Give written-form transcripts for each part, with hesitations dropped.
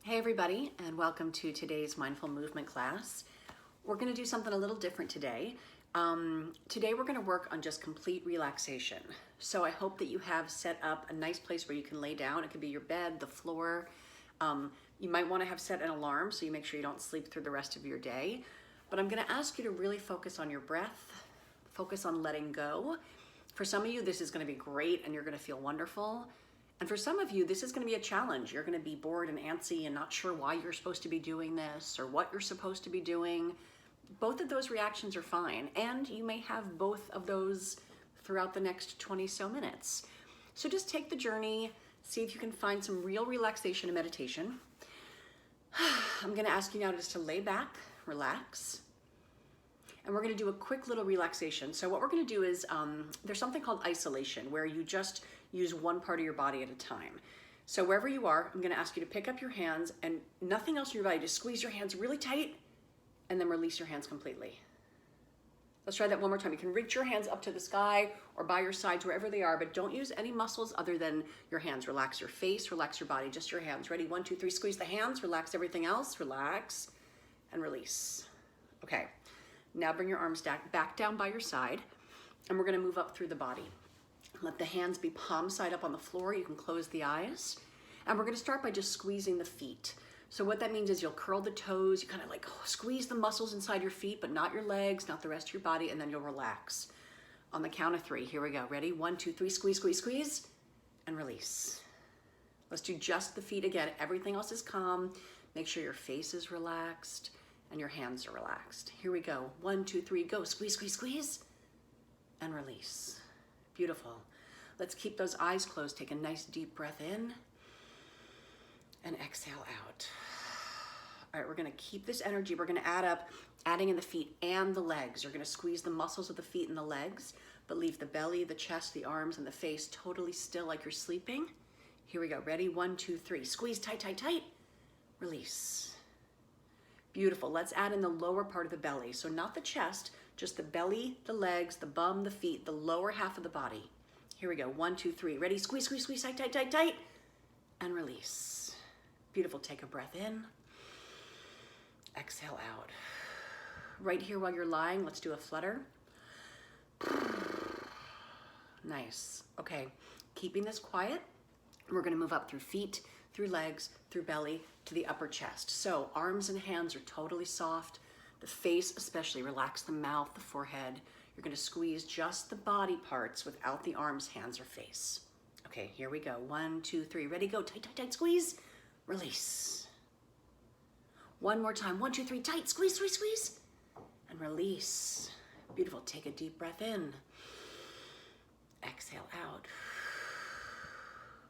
Hey everybody, and welcome to today's mindful movement class. We're going to do something a little different today. Today we're going to work on just complete relaxation. So I hope that you have set up a nice place where you can lay down. It could be your bed, the floor. You might want to have set an alarm so you make sure you don't sleep through the rest of your day. But I'm going to ask you to really focus on your breath, focus on letting go. For some of you, this is going to be great and you're going to feel wonderful. And for some of you, this is going to be a challenge. You're going to be bored and antsy and not sure why you're supposed to be doing this or what you're supposed to be doing. Both of those reactions are fine. And you may have both of those throughout the next 20 so minutes. So just take the journey, see if you can find some real relaxation and meditation. I'm going to ask you now just to lay back, relax. And we're going to do a quick little relaxation. So what we're going to do is, there's something called isolation, where you just use one part of your body at a time. So wherever you are, I'm going to ask you to pick up your hands and nothing else in your body. Just squeeze your hands really tight and then release your hands completely. Let's try that one more time. You can reach your hands up to the sky or by your sides, wherever they are, but don't use any muscles other than your hands. Relax your face, relax your body, just your hands. Ready? 1, 2, 3, squeeze the hands, relax everything else, relax and release. Okay. Now bring your arms back down by your side, and we're going to move up through the body. Let the hands be palm side up on the floor. You can close the eyes. And we're going to start by just squeezing the feet. So what that means is you'll curl the toes. You kind of like squeeze the muscles inside your feet, but not your legs, not the rest of your body, and then you'll relax. On the count of 3, here we go. Ready? 1, 2, 3, squeeze, squeeze, squeeze, and release. Let's do just the feet again. Everything else is calm. Make sure your face is relaxed and your hands are relaxed. Here we go. 1, 2, 3, go. Squeeze, squeeze, squeeze, and release. Beautiful. Let's keep those eyes closed. Take a nice deep breath in and exhale out. All right, we're gonna keep this energy. We're gonna adding in the feet and the legs. You're gonna squeeze the muscles of the feet and the legs, but leave the belly, the chest, the arms, and the face totally still like you're sleeping. Here we go. Ready? 1, 2, 3. Squeeze tight, tight, tight. Release. Beautiful. Let's add in the lower part of the belly. So not the chest, just the belly, the legs, the bum, the feet, the lower half of the body. Here we go. 1, 2, 3. Ready? Squeeze, squeeze, squeeze, tight, tight, tight, tight. And release. Beautiful. Take a breath in. Exhale out. Right here while you're lying, let's do a flutter. Nice. Okay. Keeping this quiet, we're going to move up through feet, through legs, through belly, to the upper chest. So arms and hands are totally soft. The face especially, relax the mouth, the forehead. You're gonna squeeze just the body parts without the arms, hands, or face. Okay, here we go. 1, 2, 3, ready, go. Tight, tight, tight, squeeze, release. One more time. 1, 2, 3, tight, squeeze, squeeze, squeeze, and release. Beautiful, take a deep breath in. Exhale out.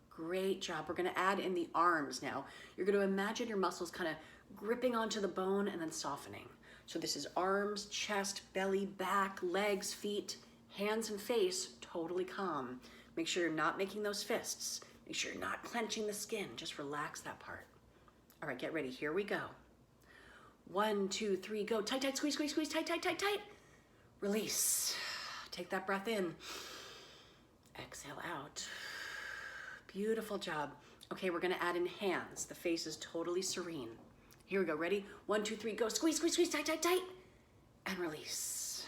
Great job. We're going to add in the arms now. You're going to imagine your muscles kind of gripping onto the bone and then softening. So this is arms, chest, belly, back, legs, feet, hands, and face, totally calm. Make sure you're not making those fists. Make sure you're not clenching the skin. Just relax that part. All right, get ready. Here we go. 1, 2, 3, go. Tight, tight, squeeze, squeeze, squeeze, tight, tight, tight, tight. Release. Take that breath in. Exhale out. Beautiful job. Okay, we're gonna add in hands. The face is totally serene. Here we go, ready? 1, 2, 3, go. Squeeze, squeeze, squeeze, tight, tight, tight, and release.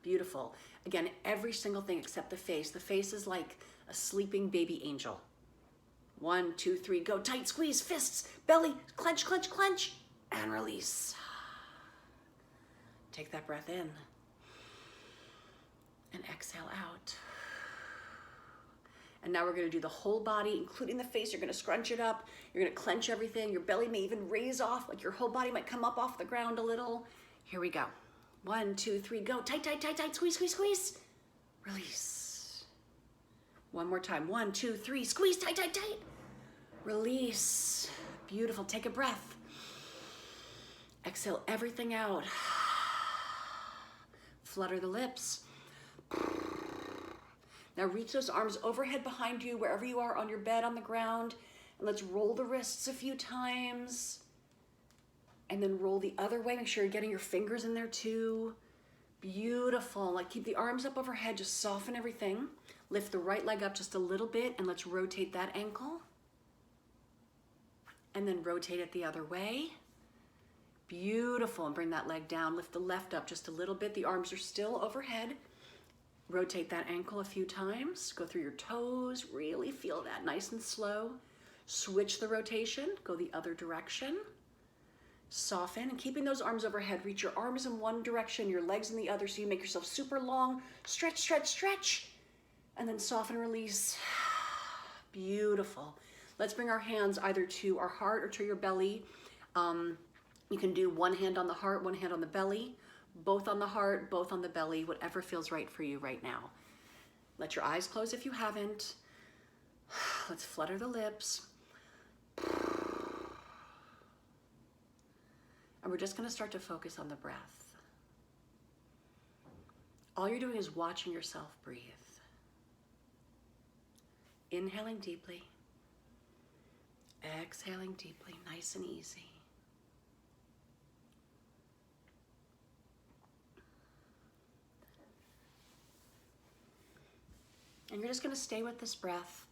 Beautiful. Again, every single thing except the face. The face is like a sleeping baby angel. 1, 2, 3, go. Tight, squeeze, fists, belly, clench, clench, clench, and release. Take that breath in and exhale out. And now we're going to do the whole body, including the face. You're going to scrunch it up. You're going to clench everything. Your belly may even raise off, like your whole body might come up off the ground a little. Here we go. 1, 2, 3, go. Tight, tight, tight, tight. Squeeze, squeeze, squeeze. Release. One more time. 1, 2, 3. Squeeze, tight, tight, tight. Release. Beautiful. Take a breath. Exhale everything out. Flutter the lips. Now reach those arms overhead behind you, wherever you are on your bed, on the ground, and let's roll the wrists a few times. And then roll the other way. Make sure you're getting your fingers in there too. Beautiful. Like keep the arms up overhead, just soften everything. Lift the right leg up just a little bit and let's rotate that ankle. and then rotate it the other way. Beautiful, and bring that leg down. Lift the left up just a little bit. The arms are still overhead. Rotate that ankle a few times. Go through your toes. Really feel that nice and slow. Switch the rotation. Go the other direction. Soften, and keeping those arms overhead. Reach your arms in one direction, your legs in the other, so you make yourself super long. Stretch, stretch, stretch. And then soften, release. Beautiful. Let's bring our hands either to our heart or to your belly. You can do one hand on the heart, one hand on the belly, both on the heart, both on the belly, whatever feels right for you right now. Let your eyes close if you haven't. Let's flutter the lips. And we're just going to start to focus on the breath. All you're doing is watching yourself breathe. Inhaling deeply. Exhaling deeply, nice and easy. And you're just going to stay with this breath.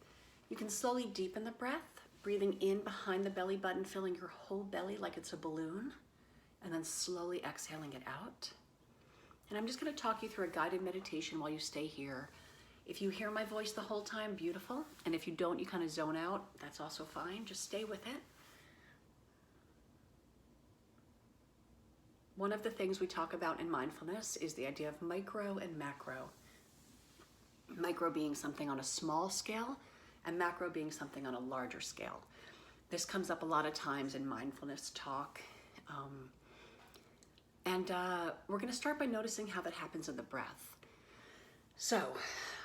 You can slowly deepen the breath, breathing in behind the belly button, filling your whole belly like it's a balloon, and then slowly exhaling it out. And I'm just going to talk you through a guided meditation while you stay here. If you hear my voice the whole time, beautiful. And if you don't, you kind of zone out. That's also fine. Just stay with it. One of the things we talk about in mindfulness is the idea of micro and macro. Micro being something on a small scale, and macro being something on a larger scale. This comes up a lot of times in mindfulness talk. We're going to start by noticing how that happens in the breath. So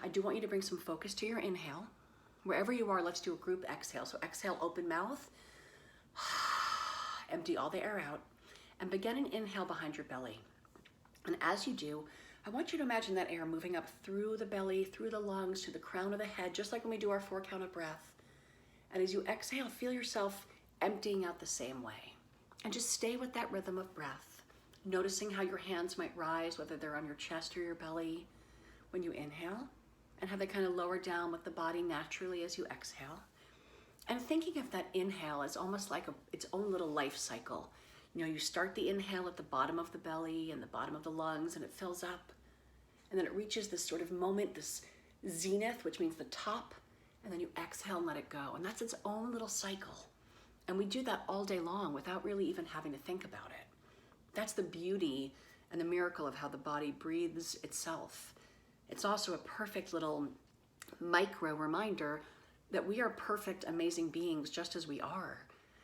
I do want you to bring some focus to your inhale. Wherever you are, let's do a group exhale. So exhale, open mouth. Empty all the air out. And begin an inhale behind your belly. And as you do, I want you to imagine that air moving up through the belly, through the lungs, to the crown of the head, just like when we do our 4 count of breath. And as you exhale, feel yourself emptying out the same way. And just stay with that rhythm of breath, noticing how your hands might rise, whether they're on your chest or your belly when you inhale, and how they kind of lower down with the body naturally as you exhale. And thinking of that inhale as almost like its own little life cycle. You know, you start the inhale at the bottom of the belly and the bottom of the lungs, and it fills up. And then it reaches this sort of moment, this zenith, which means the top, and then you exhale and let it go. And that's its own little cycle. And we do that all day long without really even having to think about it. That's the beauty and the miracle of how the body breathes itself. It's also a perfect little micro reminder that we are perfect, amazing beings just as we are.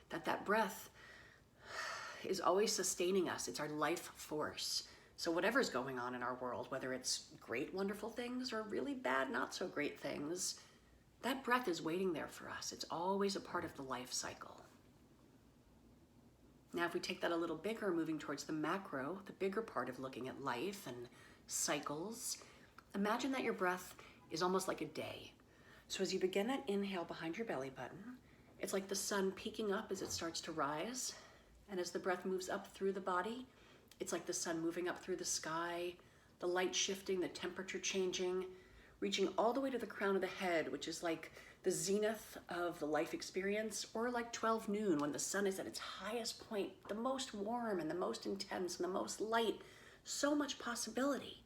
That breath is always sustaining us. It's our life force. So whatever's going on in our world, whether it's great, wonderful things or really bad, not so great things, that breath is waiting there for us. It's always a part of the life cycle. Now, if we take that a little bigger, moving towards the macro, the bigger part of looking at life and cycles, imagine that your breath is almost like a day. So as you begin that inhale behind your belly button, it's like the sun peeking up as it starts to rise. And as the breath moves up through the body, it's like the sun moving up through the sky, the light shifting, the temperature changing, reaching all the way to the crown of the head, which is like the zenith of the life experience, or like 12 noon when the sun is at its highest point, the most warm and the most intense and the most light, so much possibility.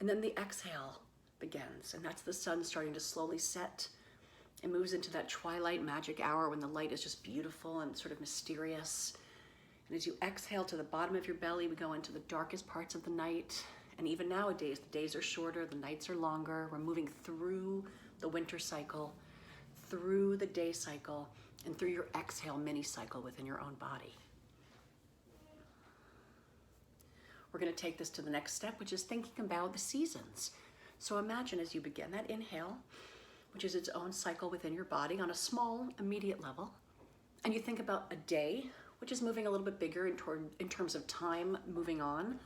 And then the exhale begins, and that's the sun starting to slowly set. It moves into that twilight magic hour when the light is just beautiful and sort of mysterious. And as you exhale to the bottom of your belly, we go into the darkest parts of the night. And even nowadays, the days are shorter, the nights are longer. We're moving through the winter cycle, through the day cycle, and through your exhale mini cycle within your own body. We're going to take this to the next step, which is thinking about the seasons. So imagine as you begin that inhale, which is its own cycle within your body on a small, immediate level, and you think about a day, which is moving a little bit bigger in terms of time moving on.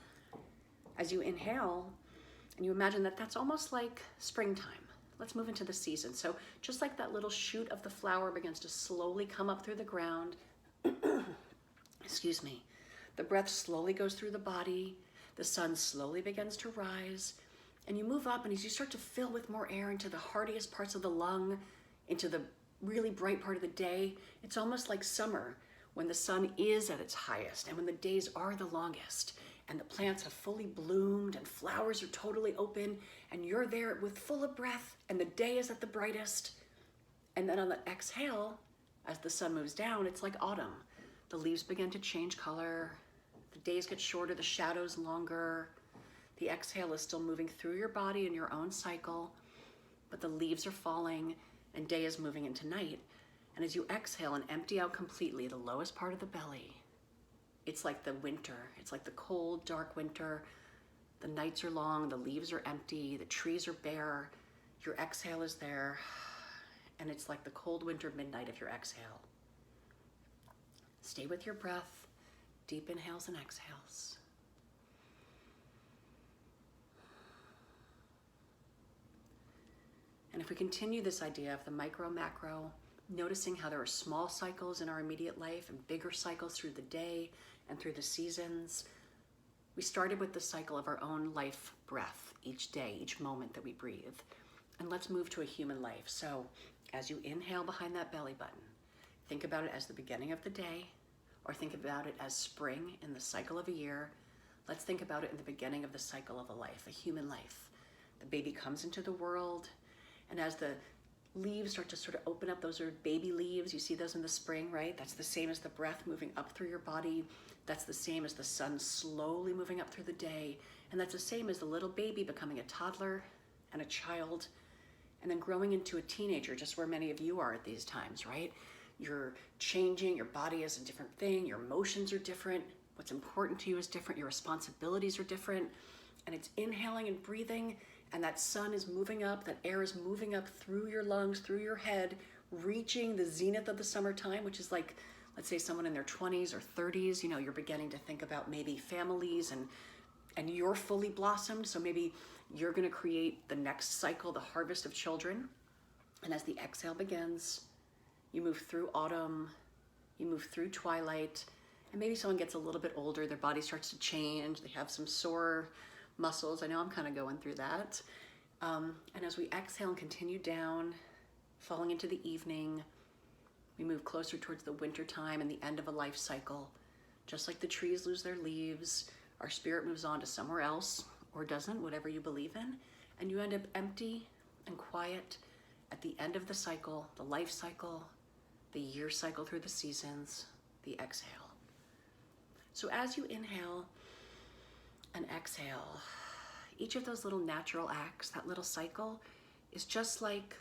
As you inhale, and you imagine that that's almost like springtime. Let's move into the season. So just like that little shoot of the flower begins to slowly come up through the ground, excuse me, the breath slowly goes through the body, the sun slowly begins to rise, and you move up, and as you start to fill with more air into the hardiest parts of the lung, into the really bright part of the day. It's almost like summer when the sun is at its highest and when the days are the longest and the plants have fully bloomed and flowers are totally open and you're there with full of breath and the day is at the brightest. And then on the exhale, as the sun moves down, it's like autumn. The leaves begin to change color. The days get shorter, the shadows longer. The exhale is still moving through your body in your own cycle, but the leaves are falling and day is moving into night. And as you exhale and empty out completely the lowest part of the belly, it's like the winter. It's like the cold, dark winter. The nights are long, the leaves are empty, the trees are bare. Your exhale is there. And it's like the cold winter midnight of your exhale. Stay with your breath, deep inhales and exhales. And if we continue this idea of the micro, macro, noticing how there are small cycles in our immediate life and bigger cycles through the day and through the seasons. We started with the cycle of our own life breath each day, each moment that we breathe. And let's move to a human life. So as you inhale behind that belly button, think about it as the beginning of the day, or think about it as spring in the cycle of a year. Let's think about it in the beginning of the cycle of a life, a human life. The baby comes into the world, and as the leaves start to sort of open up, those are baby leaves. You see those in the spring, right? That's the same as the breath moving up through your body. That's the same as the sun slowly moving up through the day. And that's the same as the little baby becoming a toddler and a child, and then growing into a teenager, just where many of you are at these times, right? You're changing, your body is a different thing, your emotions are different, what's important to you is different, your responsibilities are different, and it's inhaling and breathing, and that sun is moving up, that air is moving up through your lungs, through your head, reaching the zenith of the summertime, which is like, let's say someone in their 20s or 30s, you're beginning to think about maybe families and you're fully blossomed, so maybe you're gonna create the next cycle, the harvest of children. And as the exhale begins, you move through autumn, you move through twilight, and maybe someone gets a little bit older, their body starts to change, they have some sore muscles. I know I'm kind of going through that. And as we exhale and continue down, falling into the evening, we move closer towards the winter time and the end of a life cycle. Just like the trees lose their leaves, our spirit moves on to somewhere else, or doesn't, whatever you believe in, and you end up empty and quiet at the end of the cycle, the life cycle, the year cycle through the seasons, the exhale. So as you inhale and exhale, each of those little natural acts, that little cycle, is just like,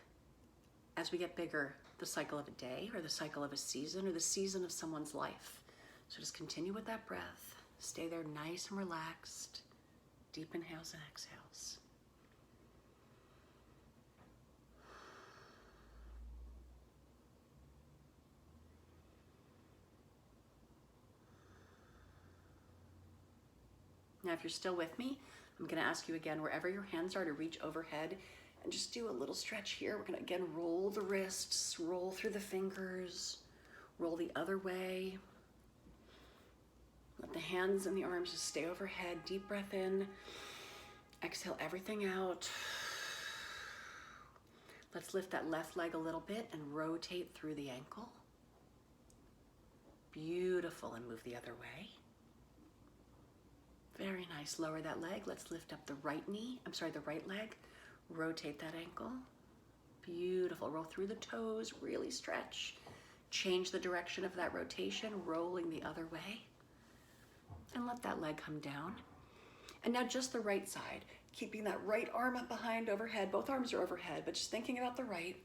as we get bigger, the cycle of a day or the cycle of a season or the season of someone's life. So just continue with that breath. Stay there nice and relaxed. Deep inhales and exhales. Now, if you're still with me, I'm going to ask you again, wherever your hands are, to reach overhead and just do a little stretch here. We're going to again roll the wrists, roll through the fingers, roll the other way. Let the hands and the arms just stay overhead. Deep breath in. Exhale everything out. Let's lift that left leg a little bit and rotate through the ankle. Beautiful, and move the other way. Very nice. Lower that leg. Let's lift up the right leg. Rotate that ankle. Beautiful. Roll through the toes. Really stretch. Change the direction of that rotation, rolling the other way. And let that leg come down. And now just the right side, keeping that right arm up behind overhead. Both arms are overhead, but just thinking about the right.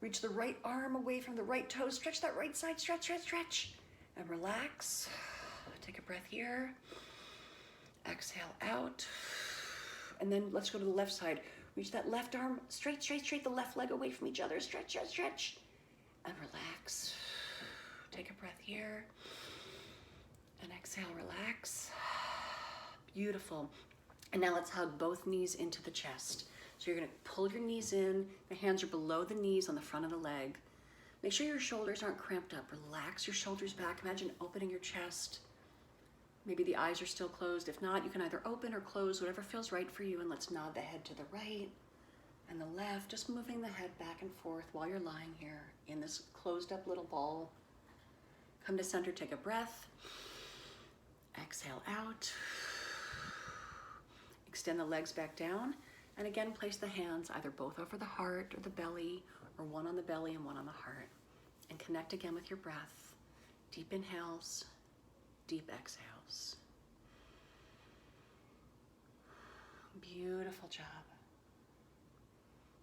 Reach the right arm away from the right toe. Stretch that right side. Stretch, stretch, stretch. And relax. Take a breath here. Exhale out. And then let's go to the left side. Reach that left arm straight, straight, straight. The left leg away from each other. Stretch, stretch, stretch. And relax. Take a breath here. And exhale, relax. Beautiful. And now let's hug both knees into the chest. So you're gonna pull your knees in, the hands are below the knees on the front of the leg. Make sure your shoulders aren't cramped up. Relax your shoulders back. Imagine opening your chest. Maybe the eyes are still closed. If not, you can either open or close, whatever feels right for you. And let's nod the head to the right and the left, just moving the head back and forth while you're lying here in this closed up little ball. Come to center, take a breath. Exhale out. Extend the legs back down. And again, place the hands either both over the heart or the belly, or one on the belly and one on the heart. And connect again with your breath. Deep inhales, deep exhales. Beautiful job.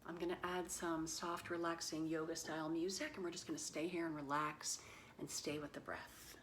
I'm gonna add some soft, relaxing yoga style music, and we're just gonna stay here and relax and stay with the breath.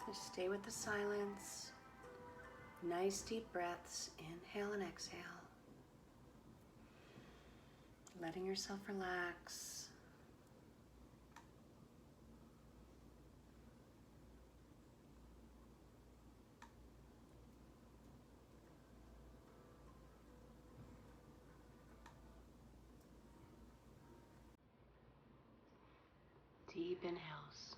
Just stay with the silence. Nice deep breaths, inhale and exhale. Letting yourself relax. Deep inhales.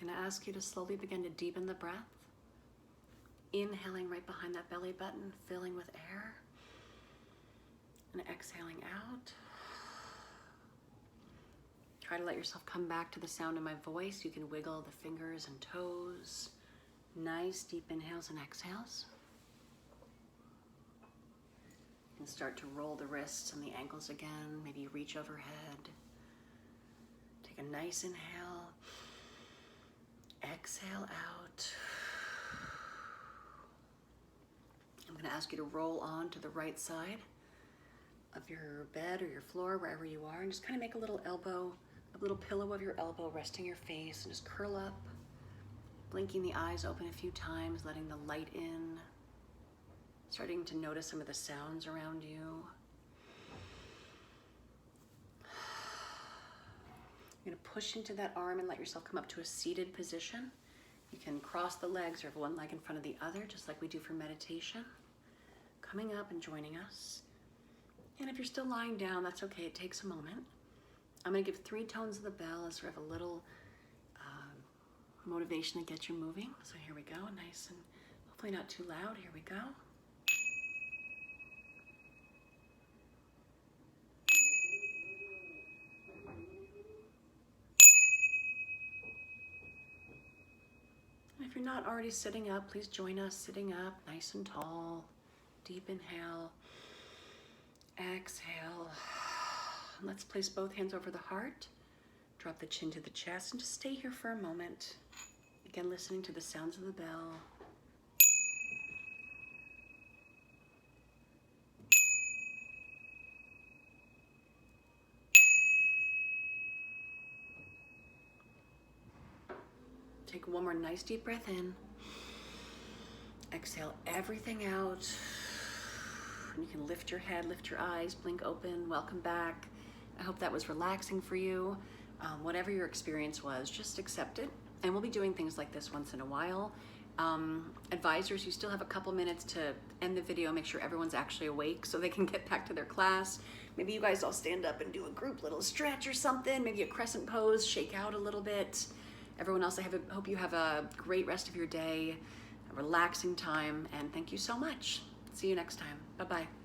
I'm gonna ask you to slowly begin to deepen the breath. Inhaling right behind that belly button, filling with air. And exhaling out. Try to let yourself come back to the sound of my voice. You can wiggle the fingers and toes. Nice deep inhales and exhales. And start to roll the wrists and the ankles again. Maybe reach overhead. Take a nice inhale. Exhale out. I'm going to ask you to roll on to the right side of your bed or your floor, wherever you are, and just kind of make a little pillow of your elbow resting your face, and just curl up, blinking the eyes open a few times, letting the light in, starting to notice some of the sounds around you. You're going to push into that arm and let yourself come up to a seated position. You can cross the legs or have one leg in front of the other, just like we do for meditation. Coming up and joining us. And if you're still lying down, that's okay, it takes a moment. I'm going to give 3 tones of the bell as sort of a little motivation to get you moving. So here we go, nice and hopefully not too loud. Here we go. And if you're not already sitting up, please join us sitting up, nice and tall. Deep inhale. Exhale. Let's place both hands over the heart. Drop the chin to the chest and just stay here for a moment. Again, listening to the sounds of the bell. Take one more nice deep breath in. Exhale everything out. You can lift your head, lift your eyes, blink open. Welcome back. I hope that was relaxing for you. Whatever your experience was, just accept it. And we'll be doing things like this once in a while. Advisors, you still have a couple minutes to end the video, make sure everyone's actually awake so they can get back to their class. Maybe you guys all stand up and do a group little stretch or something, maybe a crescent pose, shake out a little bit. Everyone else, I hope you have a great rest of your day, a relaxing time, and thank you so much. See you next time. Bye-bye.